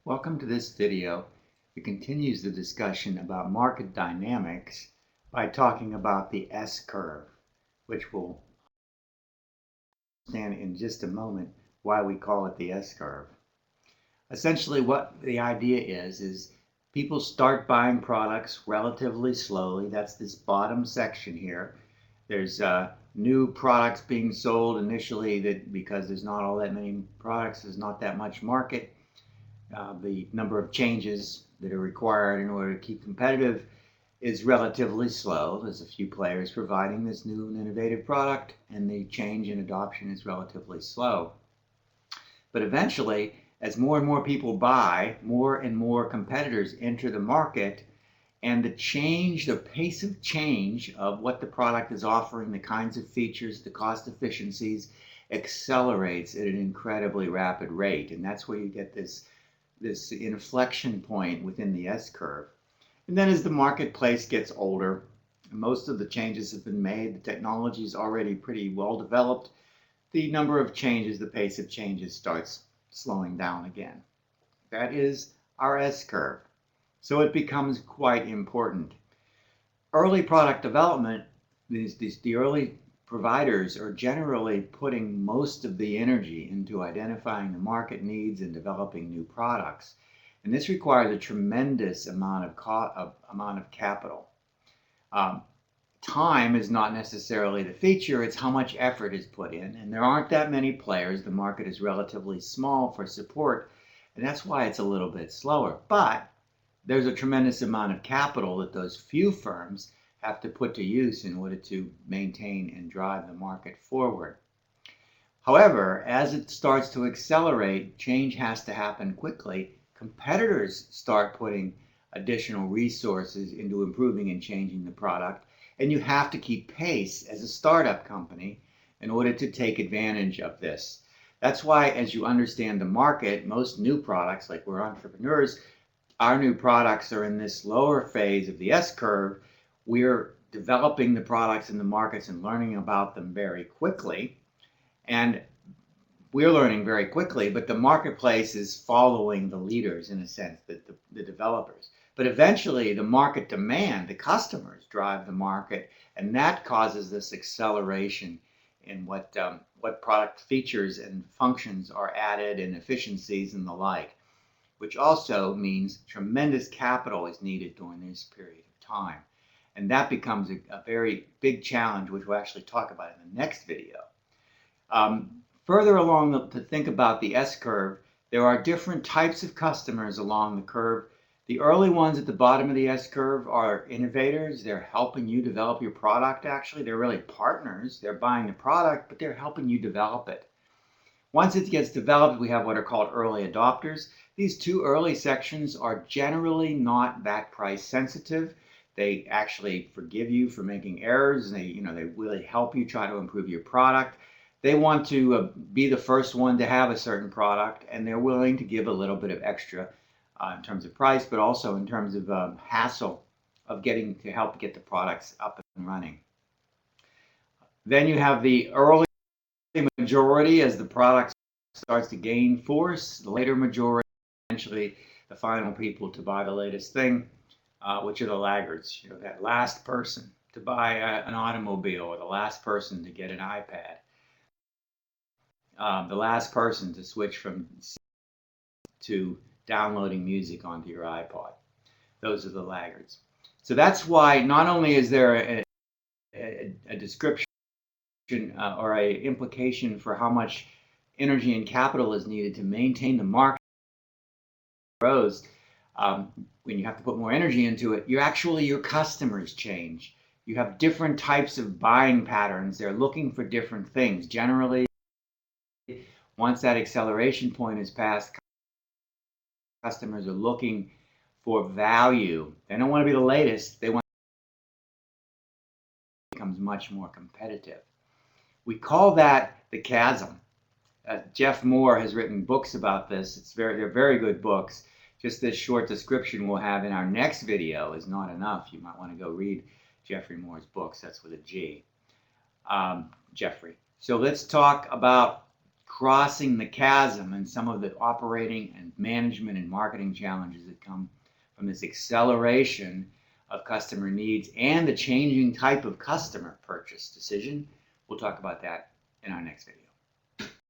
Welcome to this video. It continues the discussion about market dynamics by talking about the S-curve, which we'll understand in just a moment why we call it the S-curve. Essentially what the idea is people start buying products relatively slowly. That's this bottom section here. There's new products being sold initially that because there's not all that many products, there's not that much market. The number of changes that are required in order to keep competitive is relatively slow. There's a few players providing this new and innovative product, and the change in adoption is relatively slow. But eventually, as more and more people buy, more and more competitors enter the market, and the pace of change of what the product is offering, the kinds of features, the cost efficiencies, accelerates at an incredibly rapid rate. And that's where you get this inflection point within the S-curve. And then as the marketplace gets older, most of the changes have been made, the technology is already pretty well developed, the number of changes, the pace of changes starts slowing down again. That is our S-curve. So it becomes quite important. Early product development, the early providers are generally putting most of the energy into identifying the market needs and developing new products. And this requires a tremendous amount of capital. Time is not necessarily the feature, it's how much effort is put in. And there aren't that many players. The market is relatively small for support, and that's why it's a little bit slower. But there's a tremendous amount of capital that those few firms have to put to use in order to maintain and drive the market forward. However, as it starts to accelerate, change has to happen quickly. Competitors start putting additional resources into improving and changing the product, and you have to keep pace as a startup company in order to take advantage of this. That's why, as you understand the market, most new products, like we're entrepreneurs, our new products are in this lower phase of the S-curve. We're developing the products in the markets and learning about them very quickly. And we're learning very quickly, but the marketplace is following the leaders in a sense, the developers. But eventually the market demand, the customers drive the market, and that causes this acceleration in what product features and functions are added and efficiencies and the like, which also means tremendous capital is needed during this period of time. And that becomes a very big challenge, which we'll actually talk about in the next video. Further along, to think about the S-curve, there are different types of customers along the curve. The early ones at the bottom of the S-curve are innovators. They're helping you develop your product, actually. They're really partners. They're buying the product, but they're helping you develop it. Once it gets developed, we have what are called early adopters. These two early sections are generally not that price sensitive. They actually forgive you for making errors, and they really help you try to improve your product. They want to be the first one to have a certain product, and they're willing to give a little bit of extra in terms of price, but also in terms of hassle of getting to help get the products up and running. Then you have the early majority as the product starts to gain force, the later majority, eventually the final people to buy the latest thing, which are the laggards. That last person to buy an automobile, or the last person to get an iPad, the last person to switch from to downloading music onto your iPod. Those are the laggards. So that's why not only is there a description or a implication for how much energy and capital is needed to maintain the market grows, when you have to put more energy into it, your customers change. You have different types of buying patterns. They're looking for different things. Generally, once that acceleration point is passed, customers are looking for value. They don't want to be the latest. They want to become much more competitive. We call that the chasm. Jeff Moore has written books about this. They're very good books. Just this short description we'll have in our next video is not enough. You might want to go read Jeffrey Moore's books. That's with a G. Jeffrey. So let's talk about crossing the chasm and some of the operating and management and marketing challenges that come from this acceleration of customer needs and the changing type of customer purchase decision. We'll talk about that in our next video.